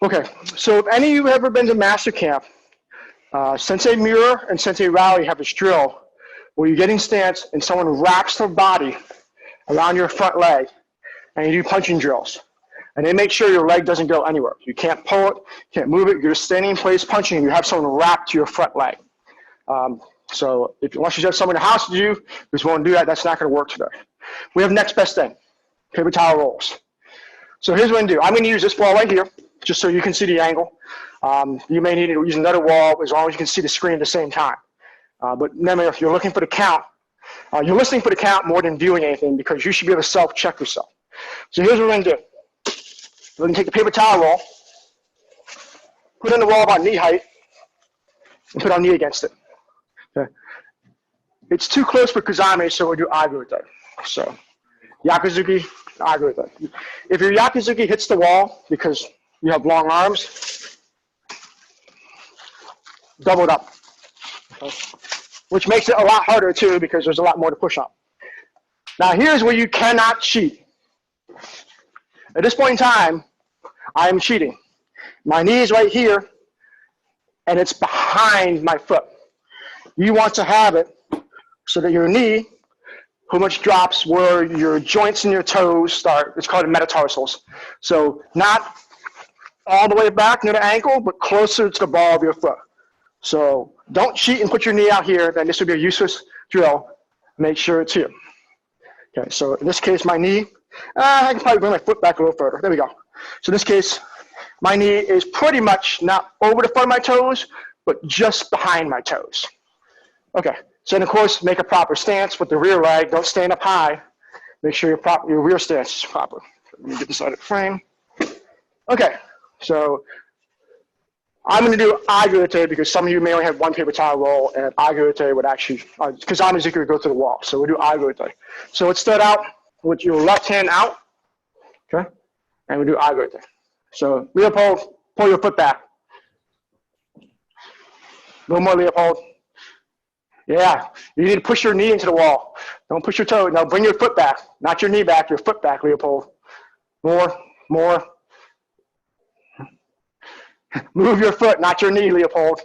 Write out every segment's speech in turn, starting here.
Okay, so if any of you have ever been to master camp, Sensei Mirror and Sensei Rally have this drill where you get in stance and someone wraps their body around your front leg and you do punching drills. And they make sure your leg doesn't go anywhere. You can't pull it, can't move it, you're just standing in place punching and you have someone wrapped to your front leg. So unless you have someone in the house to do, who's willing to do that, that's not going to work today. We have next best thing, paper towel rolls. So here's what I'm going to do. I'm going to use this wall right here, just so you can see the angle. You may need to use another wall as long as you can see the screen at the same time. But remember, if you're looking for the count, you're listening for the count more than viewing anything because you should be able to self-check yourself. So here's what we're going to do. We're going to take the paper towel roll, put it in the wall about knee height, and put our knee against it. Okay. It's too close for Kazame, so we'll do Agurute. So Yakuzuki, Agurute. If your Yakuzuki hits the wall because you have long arms, double it up. Okay. Which makes it a lot harder too because there's a lot more to push on. Now here's where you cannot cheat. At this point in time, I am cheating. My knee is right here, and it's behind my foot. You want to have it so that your knee pretty much drops where your joints and your toes start. It's called the metatarsals. So not all the way back near the ankle, but closer to the ball of your foot. So don't cheat and put your knee out here, then this would be a useless drill. Make sure it's here. Okay, so in this case, my knee, I can probably bring my foot back a little further. There we go. So in this case, my knee is pretty much not over the front of my toes, but just behind my toes. Okay, so then of course, make a proper stance with the rear leg. Don't stand up high. Make sure your rear stance is proper. Let me get this out of the frame. Okay, so I'm going to do Agurute because some of you may only have one paper towel roll, and Agurute would actually, because Amizuki would go to the wall. So we'll do Agurute. So let's start out with your left hand out, okay? And we'll do Agurute. So Leopold, pull your foot back. A little more, Leopold. Yeah, you need to push your knee into the wall. Don't push your toe. Now bring your foot back, not your knee back, your foot back, Leopold. More. Move your foot, not your knee, Leopold.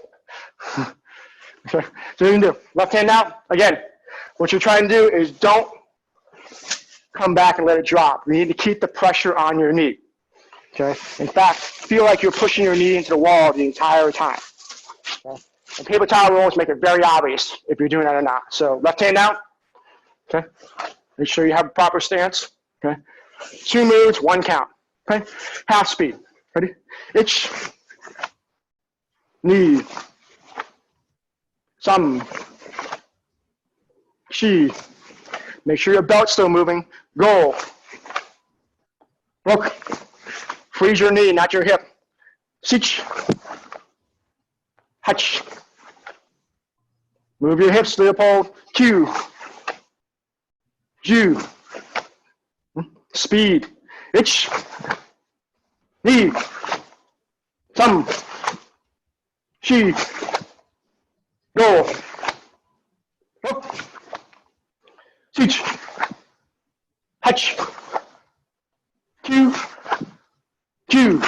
Okay, so you can do left hand out. Again, what you're trying to do is don't come back and let it drop. You need to keep the pressure on your knee. Okay. In fact, feel like you're pushing your knee into the wall the entire time. Okay? And paper towel rolls make it very obvious if you're doing that or not. So left hand out. Okay. Make sure you have a proper stance. Okay. 2 moves, 1 count. Okay. Half speed. Ready? Itch. Knee. Some. Shi. Make sure your belt's still moving. Go. Look. Freeze your knee, not your hip. Sich. Hutch. Move your hips, Leopold. Q. Ju. Speed. Itch. Knee. Thumb. Shi. Go. Look. Sich. Hutch. Q. Q.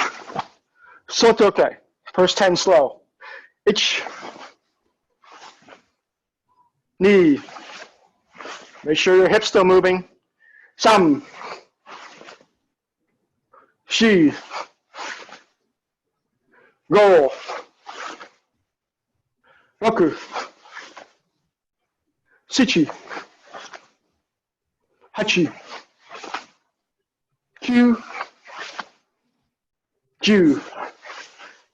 Shotokan. First 10 slow. Itch. Knee. Make sure your hip's still moving. Some. Shi. Go. Roku. Sichi. Hachi. Q. Ju.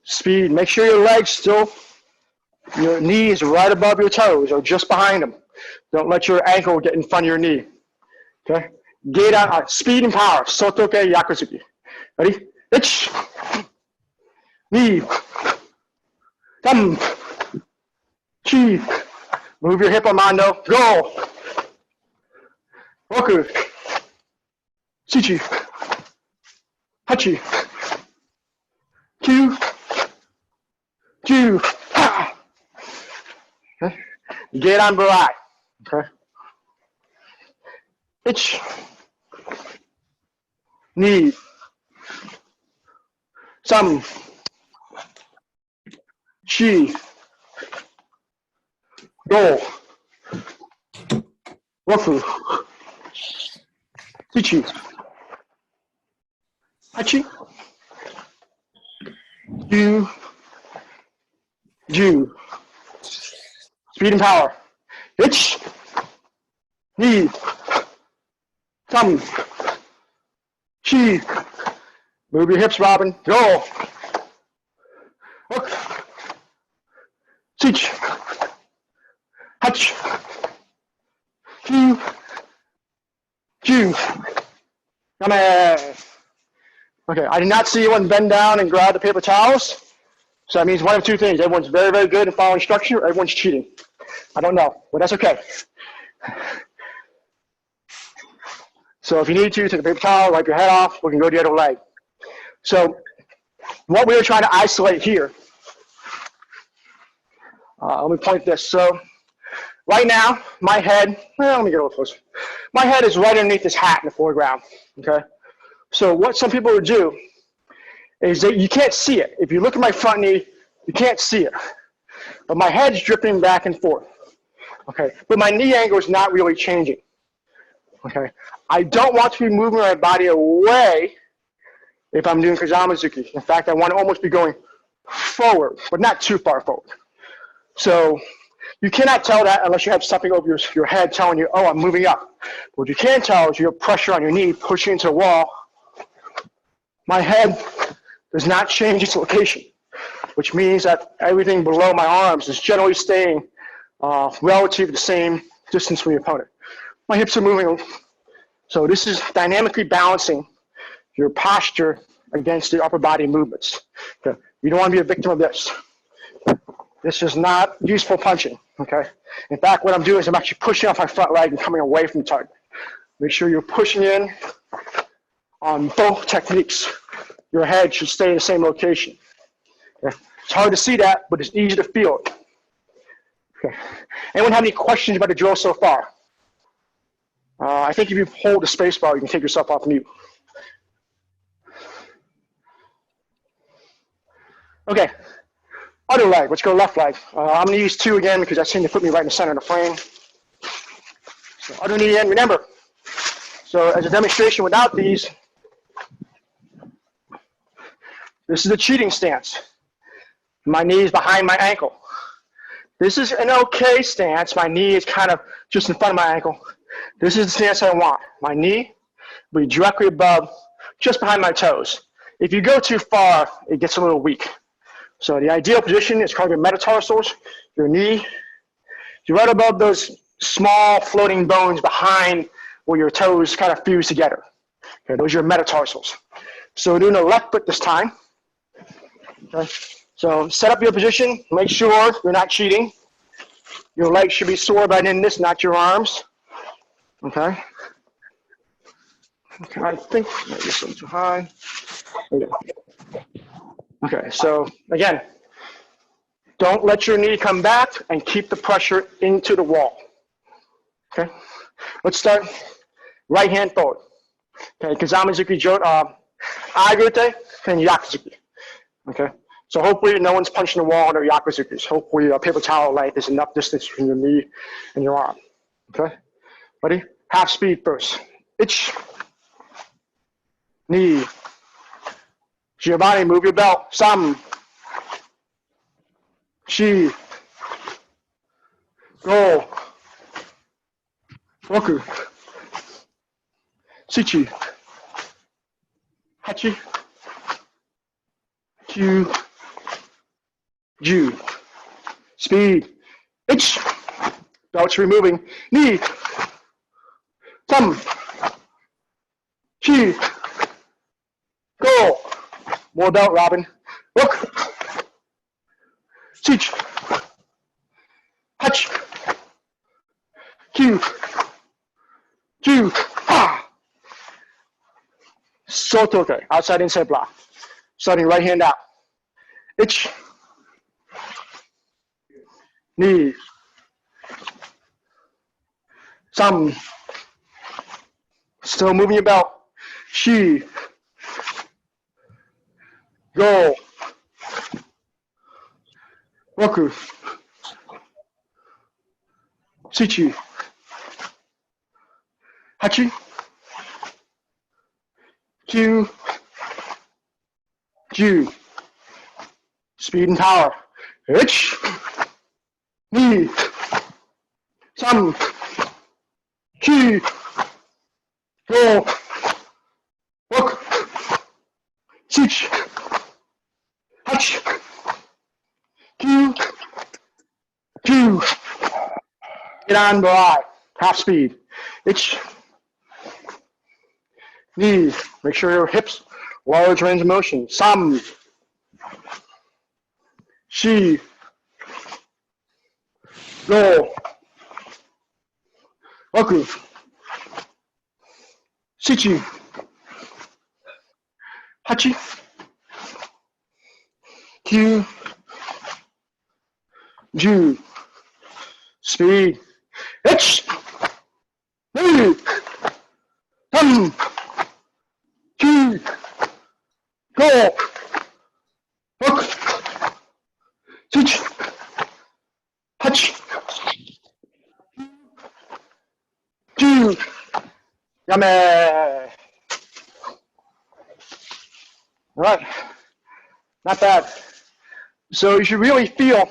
Speed. Make sure your legs still, your knee is right above your toes or just behind them. Don't let your ankle get in front of your knee. Okay? Gate on speed and power. Shotokan Yakuzuki. Ready? Itch. Knee. Thumb. Chi. Move your hip, Armando. Go. Roku. Sichi. Hachi. Q. Ju. Okay. Get on Barai. Okay. Itch. Knee. Some. She. Go. Wafu. Ichi. Hachi. Ju. Ju. Speed and power. Ich. Ni. Some. Chi. Move your hips, Robin. Go. Look. Teach. Hutch. Ju. Ju. Come on. Okay, I did not see anyone bend down and grab the paper towels. So that means one of two things. Everyone's very, very good at following instruction, or everyone's cheating. I don't know, but that's okay. So if you need to, take a paper towel, wipe your head off, we can go to the other leg. So what we are trying to isolate here, let me point this. So right now, my head, well, let me get a little closer. My head is right underneath this hat in the foreground, okay? So what some people would do is that you can't see it. If you look at my front knee, you can't see it. But my head's dripping back and forth, okay? But my knee angle is not really changing, okay? I don't want to be moving my body away if I'm doing Kazamazuki. In fact, I want to almost be going forward, but not too far forward. So you cannot tell that unless you have something over your head telling you, oh, I'm moving up. What you can tell is you have pressure on your knee pushing into the wall. My head does not change its location, which means that everything below my arms is generally staying relative to the same distance from the opponent. My hips are moving. So this is dynamically balancing your posture against the upper body movements. Okay? You don't want to be a victim of this. This is not useful punching, okay? In fact, what I'm doing is I'm actually pushing off my front leg and coming away from the target. Make sure you're pushing in on both techniques. Your head should stay in the same location. Okay? It's hard to see that, but it's easy to feel it. Okay. Anyone have any questions about the drill so far? I think if you hold the space bar, you can take yourself off mute. Okay, other leg, let's go left leg. I'm gonna use two again because that seemed to put me right in the center of the frame. So other knee in, remember. So as a demonstration without these, this is the cheating stance. My knee is behind my ankle. This is an okay stance. My knee is kind of just in front of my ankle. This is the stance I want. My knee will be directly above, just behind my toes. If you go too far, it gets a little weak. So the ideal position is called your metatarsals. Your knee, you're right above those small floating bones behind where your toes kind of fuse together. Okay, those are your metatarsals. So we're doing the left foot this time. Okay. So set up your position. Make sure you're not cheating. Your legs should be sore by in this, not your arms. Okay. Okay, I think maybe it's a little too high. Okay, so again, don't let your knee come back and keep the pressure into the wall. Okay, let's start right hand forward. Okay, Kazamazuki, Agute, and Yakuzuki. Okay, so hopefully no one's punching the wall on their Yakuzukis. Hopefully a paper towel length is enough distance between your knee and your arm. Okay, ready? Half speed first. Ich, knee. Giovanni, move your belt. Sam. Chi. Go. Roku. Sichi. Hachi. Q. Ju. Speed. Ich. Belts removing. Knee. Sam. Chi. Go. More belt, Robin. Look. Teach. Touch. Q. Q. Ah. Shotokan. Outside, inside block. Starting right hand out. Ich. Knee. Some. Still moving your belt. She. Go. Roku. Sichi. Hachi. Q. Ju. Speed and power. Ich. Ni. Sam. Ki. Go. Look. Sich. Hutch. Q. Q. Get on by. Half speed. Ich. Ni. Make sure your hips large range of motion. Sam. She. Go. Loku. Sichi. Hachi. Q. Ju. Speed. Ich. Ni. Tam. Q. Go. Look. Sich. Hutch. Ju. Yame. All right. Not bad. So you should really feel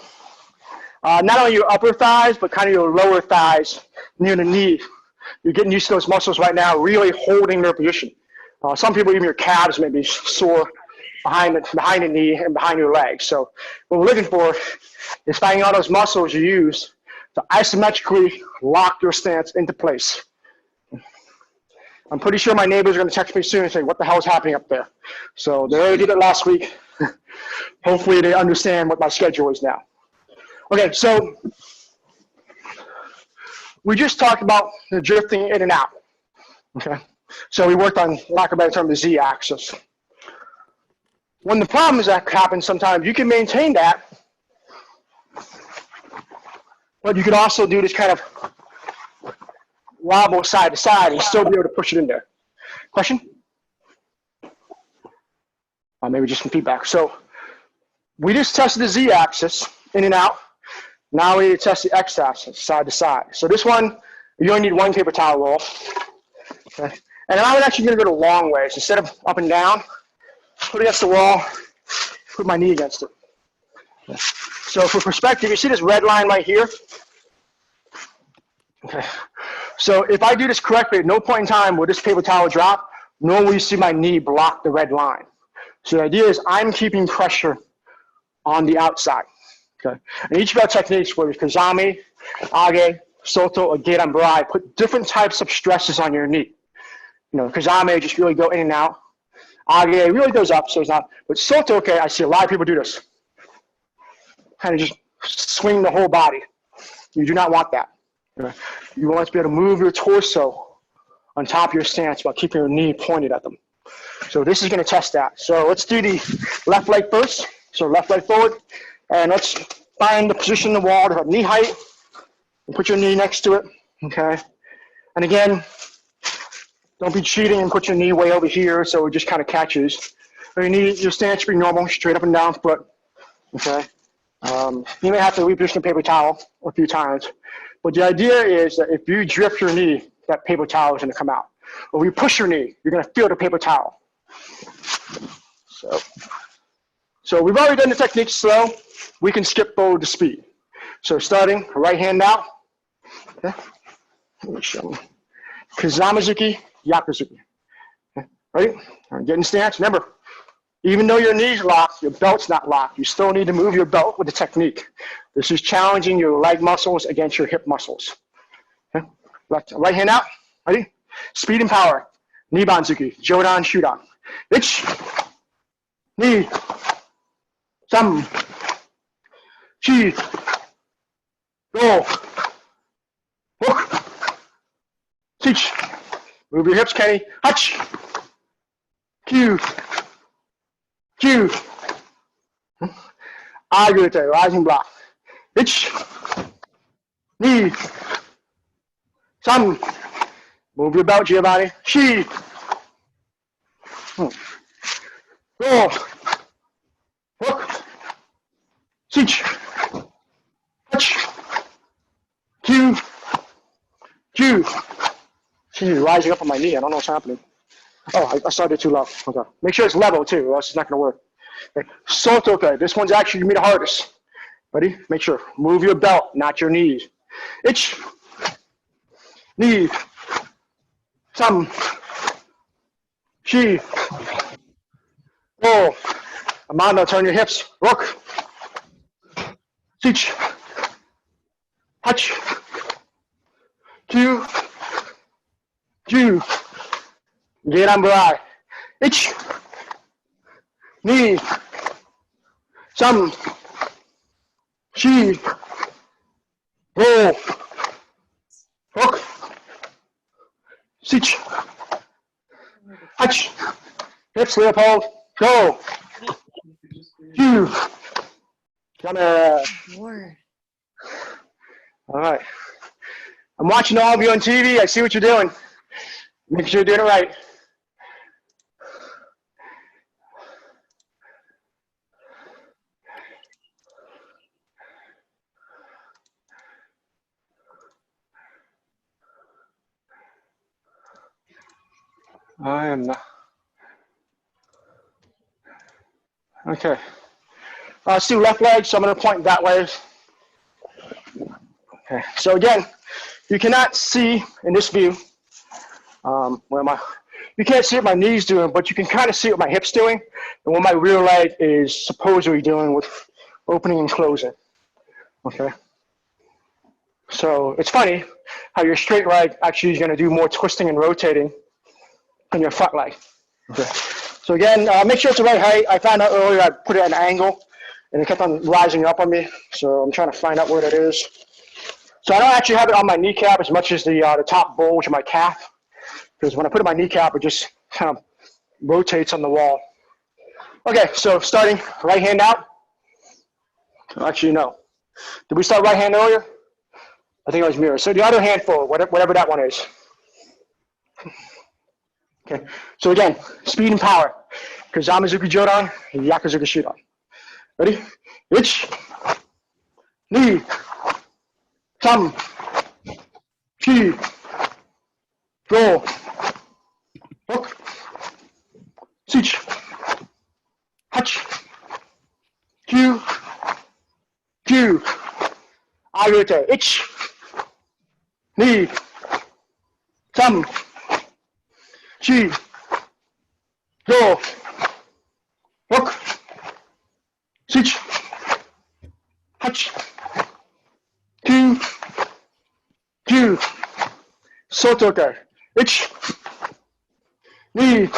not only your upper thighs, but kind of your lower thighs near the knee. You're getting used to those muscles right now, really holding their position. Some people, even your calves may be sore behind the knee and behind your legs. So what we're looking for is finding all those muscles you use to isometrically lock your stance into place. I'm pretty sure my neighbors are going to text me soon and say, what the hell is happening up there? So they already did it last week. Hopefully they understand what my schedule is now. Okay, so we just talked about the drifting in and out. Okay, so we worked on, lack of a better term, the z-axis. When the problems that happen sometimes, you can maintain that, but you can also do this kind of wobble side to side and still be able to push it in there. Question? Maybe just some feedback. So we just tested the z-axis, in and out. Now we need to test the x-axis, side to side. So this one, you only need one paper towel roll. Okay. And I'm actually going to go the long way. So instead of up and down, put it against the wall, put my knee against it. Okay. So for perspective, you see this red line right here? Okay. So if I do this correctly, at no point in time will this paper towel drop, nor will you see my knee block the red line. So the idea is I'm keeping pressure on the outside. Okay. And each of our techniques, whether it's Kazami, Age, Soto, or Gedan Barai, put different types of stresses on your knee. You know, Kazami just really go in and out. Age really goes up, so it's not. But Soto, okay, I see a lot of people do this. Kind of just swing the whole body. You do not want that. Okay. You want to be able to move your torso on top of your stance while keeping your knee pointed at them. So this is going to test that. So let's do the left leg first. So left leg forward. And let's find the position in the wall to have knee height. And put your knee next to it. Okay. And again, don't be cheating and put your knee way over here so it just kind of catches. Your stance should be normal, straight up and down foot. Okay. You may have to reposition the paper towel a few times. But the idea is that if you drift your knee, that paper towel is going to come out. Or if you push your knee, you're going to feel the paper towel. So we've already done the technique slow. We can skip forward to speed. So starting right hand out. Okay. Let me show you. Kazamazuki, Yakuzuki. Okay. Ready? Get in stance. Remember, even though your knee's locked, your belt's not locked. You still need to move your belt with the technique. This is challenging your leg muscles against your hip muscles. Okay. Right hand out. Ready? Speed and power. Nibanzuki, Jodan Shudan. Ich, ni, sam, chi, go, hook, teach. Move your hips, Kenny. Hutch, Q, Q. Agute, rising block. Ich, ni, sam. Move your belt, Giovanni. She. Go. Switch. Touch. Q. Q. She's rising up on my knee. I don't know what's happening. Oh, I started too low. Okay. Make sure it's level too, or else it's not going to work. Okay. Shotokan. This one's actually going to be the hardest. Ready? Make sure. Move your belt, not your knees. Ich. Knee. Some. She. Roll. Amanda, turn your hips. Rook. Switch. Touch. Q. Q. Get on by. Ich. Knee. Some. She. Roll. Hook. Switch. Touch. Hips, Leopold. Go. Q. Come here. All right. I'm watching all of you on TV. I see what you're doing. Make sure you're doing it right. I am not. Okay. Let's do left leg, so I'm going to point that way. Okay. So again, you cannot see in this view you can't see what my knees doing, but you can kind of see what my hips doing and what my rear leg is supposedly doing with opening and closing. Okay. So it's funny how your straight leg actually is going to do more twisting and rotating than your front leg. Okay. So again, make sure it's the right height. I found out earlier I put it at an angle, and it kept on rising up on me. So I'm trying to find out where that is. So I don't actually have it on my kneecap as much as the top bulge of my calf, because when I put it on my kneecap, it just kind of rotates on the wall. Okay, so starting right hand out. Actually, no. Did we start right hand earlier? I think it was mirror. So the other hand forward, whatever that one is. Okay, so again, speed and power. Kazamazuki Jodan, Yakuzuka Shudan. Ready? Ich, ni, sam, chi, go, hook, sich, hach, Q, Q, ayute, ich, ni, sam, chi, go, hook, sich, hach, Q, Q, Shotokan, ich, ni,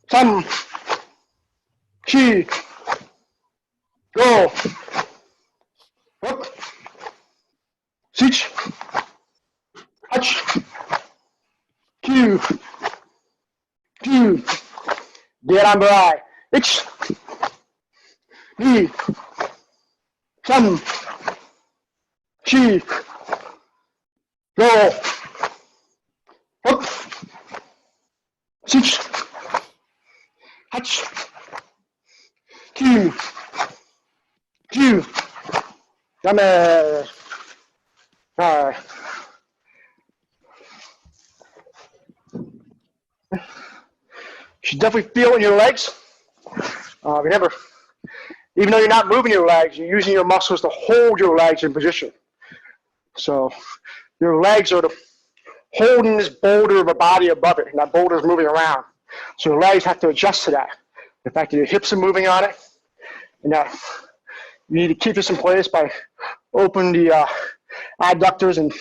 sam, chi, go, hook, sich, hach, Q, Q, get on by, ich, ni, sam, chi, go, hook, sich, hach, Q, Q, you should definitely feel it in your legs. Remember, even though you're not moving your legs, you're using your muscles to hold your legs in position. So your legs are holding this boulder of a body above it, and that boulder is moving around. So your legs have to adjust to that. The fact that your hips are moving on it, and that you need to keep this in place by opening the adductors and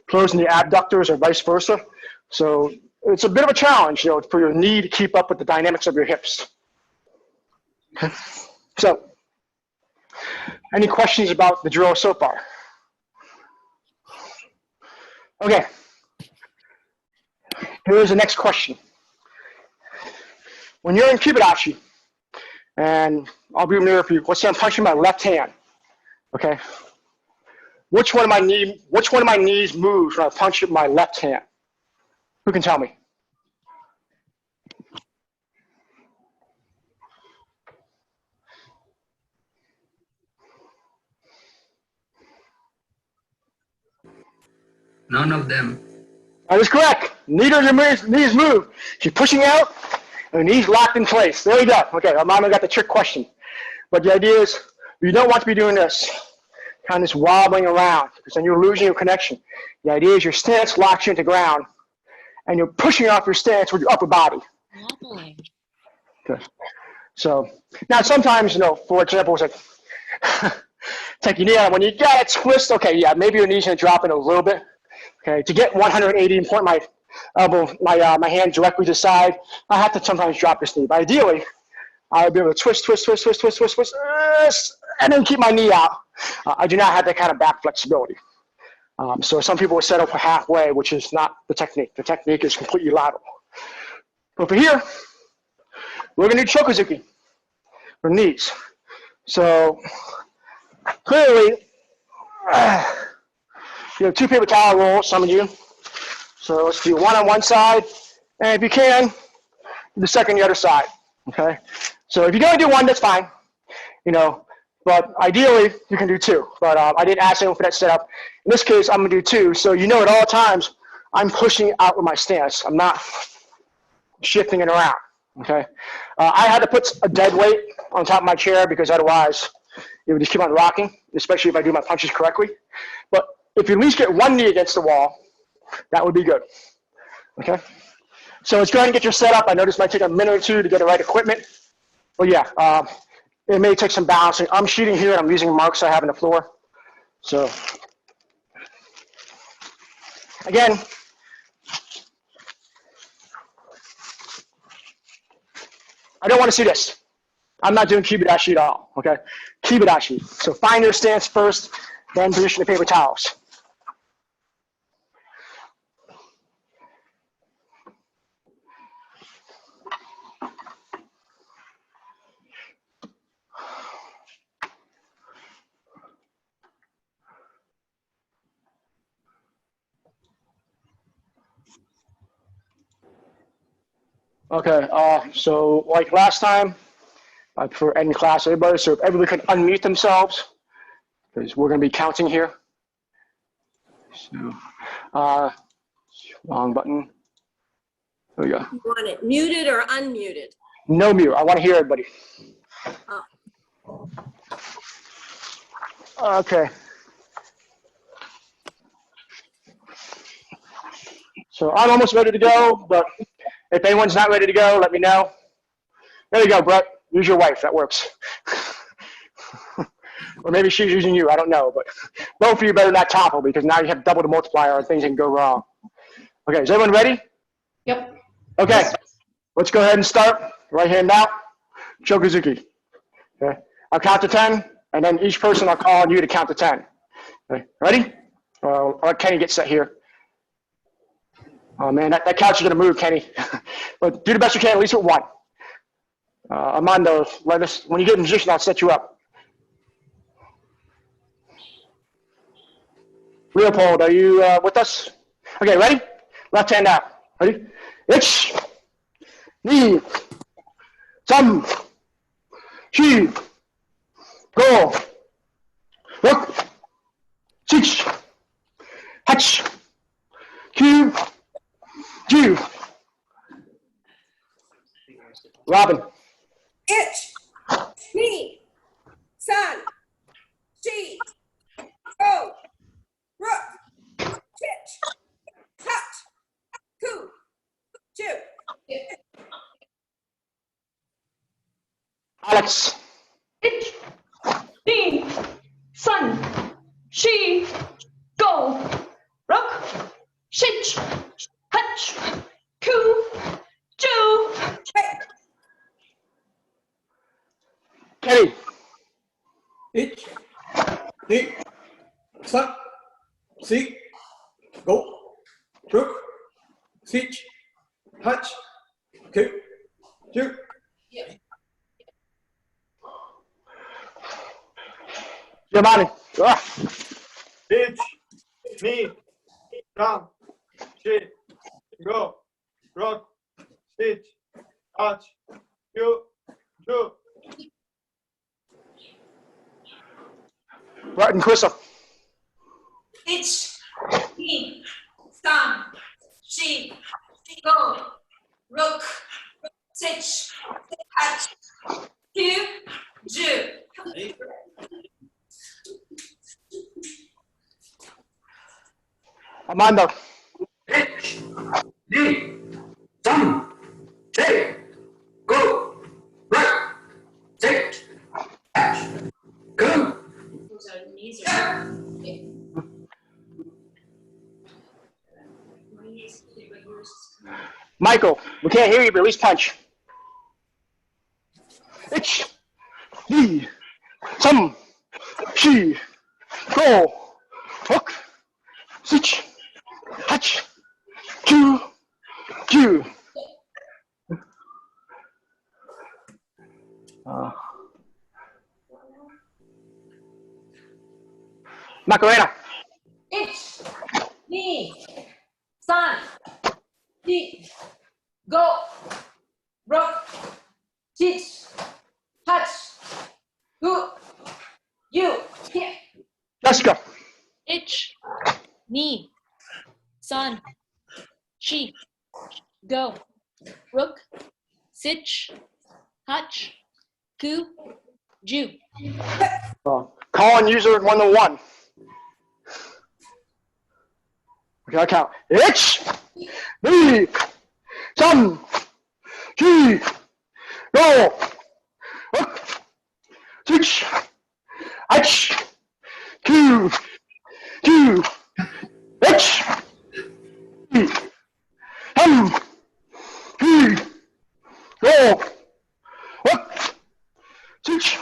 closing the abductors, or vice versa. So it's a bit of a challenge, for your knee to keep up with the dynamics of your hips. Okay. So, any questions about the drill so far? Okay. Here's the next question. When you're in Kibadashi, and I'll be near for you, let's say I'm punching my left hand. Okay. Which one of my knees moves when I punch with my left hand? Who can tell me? None of them. That is correct. Neither of your knees move. She's pushing out, and the knees locked in place. There we go. Okay, our mama got the trick question. But the idea is, you don't want to be doing this, kind of just wobbling around, because then you're losing your connection. The idea is your stance locks you into ground, and you're pushing off your stance with your upper body. Wobbling. Okay. So now sometimes, for example, it's like take your knee out. When you get it twist, okay, yeah, maybe your knee's gonna drop in a little bit. Okay, to get 180 and point my elbow, my hand directly to the side, I have to sometimes drop this knee. But ideally, I would be able to twist, and then keep my knee out. I do not have that kind of back flexibility. So some people will settle for halfway, which is not the technique. The technique is completely lateral. But for here, we're going to do chokuzuki for knees. So clearly, you have 2 paper towel rolls, some of you. So let's do one on one side, and if you can, the second on the other side. Okay. So if you're going to do one, that's fine. But ideally you can do 2. But I didn't ask anyone for that setup. In this case, I'm going to do 2. So at all times, I'm pushing out with my stance. I'm not shifting it around. Okay. I had to put a dead weight on top of my chair because otherwise it would just keep on rocking, especially if I do my punches correctly. But if you at least get one knee against the wall, that would be good. Okay. So let's go ahead and get your setup. I know this might take a minute or 2 to get the right equipment. But yeah, it may take some balancing. I'm shooting here and I'm using marks I have on the floor. So again, I don't want to see this. I'm not doing kibidashi at all, okay? Kibidashi. So find your stance first, then position the paper towels. Okay, so like last time, for end class, everybody, so if everybody could unmute themselves, because we're going to be counting here. So, wrong button. There we go. You want it muted or unmuted? No mute. I want to hear everybody. Oh. Okay. So I'm almost ready to go, but if anyone's not ready to go, let me know. There you go, Brett. Use your wife. That works. Or maybe she's using you. I don't know. But both of you better not topple because now you have double the multiplier and things can go wrong. Okay, is everyone ready? Yep. Okay, let's go ahead and start. Right hand out. Chokuzuki. Okay, I'll count to 10, and then each person I'll call on you to count to 10. Okay, ready? I'll let Kenny get set here. Oh man, that couch is gonna move, Kenny. But do the best you can, at least with one. Armando, when you get in position, I'll set you up. Leopold, are you with us? Okay, ready? Left hand out. Ready? Ich, ni, sam, shi, go, rook, six, hatch, Q, Ju. Robin. Ich, me, son, she, go, rook, pitch, touch, coo, chew. Alex. Ich, me, son, she, go, rook, shitch, hutch, coo, chew. Hey. Kenny. Ich, ni, san, si, go, rook, sich, hatch, ku, ju. Giovanni. Ah. Ich, ni, san, si, go, rook, sich, hatch, ku, ju. Right, and Carissa. Ich, me, Sun, She, Go, Rook, Sit, Hatch, Q, Ju. Armando. H, D, Sun, J, Go, Right, Sit, Hatch, Go. Michael, we can't hear you, but at least punch. H, D, Sun, She, Go, Hook, Switch, Hatch, Q, Q. Macarena. H, D, Sun, She, Go, Rock, Sit, Hatch, Who, You. Yeah. Jessica. Itch, knee, sun, she, go, rook, sitch, hutch, coo, Jew. Calling user 101. Okay, I count. H, D, Sun, She, Go, Hook, Switch, H, Q, Q, H, D, Sun, She, Go, Hook, Switch,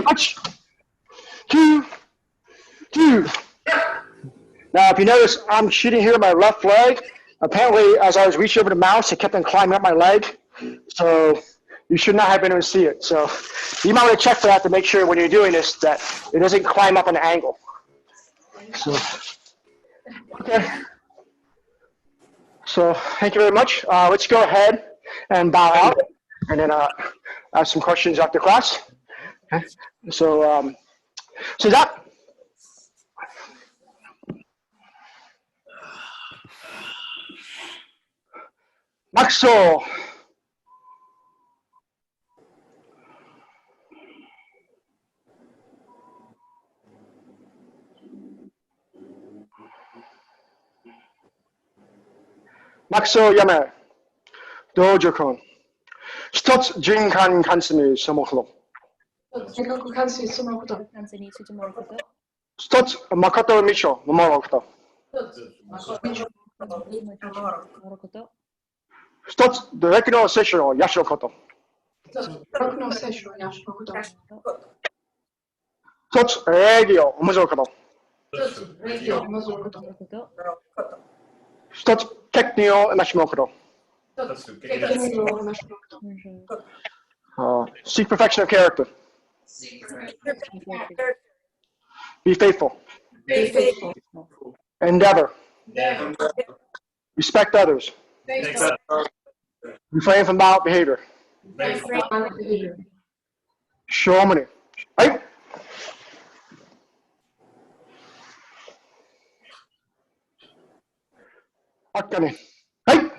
H, Q, Q. Now, if you notice, I'm shooting here with my left leg. Apparently, as I was reaching over the mouse, it kept on climbing up my leg. So you should not have been able to see it. So you might want to check for that to make sure when you're doing this that it doesn't climb up an angle. So, okay. So thank you very much. Let's go ahead and bow out and then ask some questions after class. Okay. So that. Maxo. Maxo Yame. Dojo-kun. 一つ循環関数にそのこと関数についてもらうこと。一つ誠未書のものこと一つドレクの聖書を養うこと一つ礼儀を守ること一つ欠点をなしむこと Seek perfection of character. Be faithful. Endeavor. Respect others. Refrain from violent behavior. Show me. Right? Okay. Right?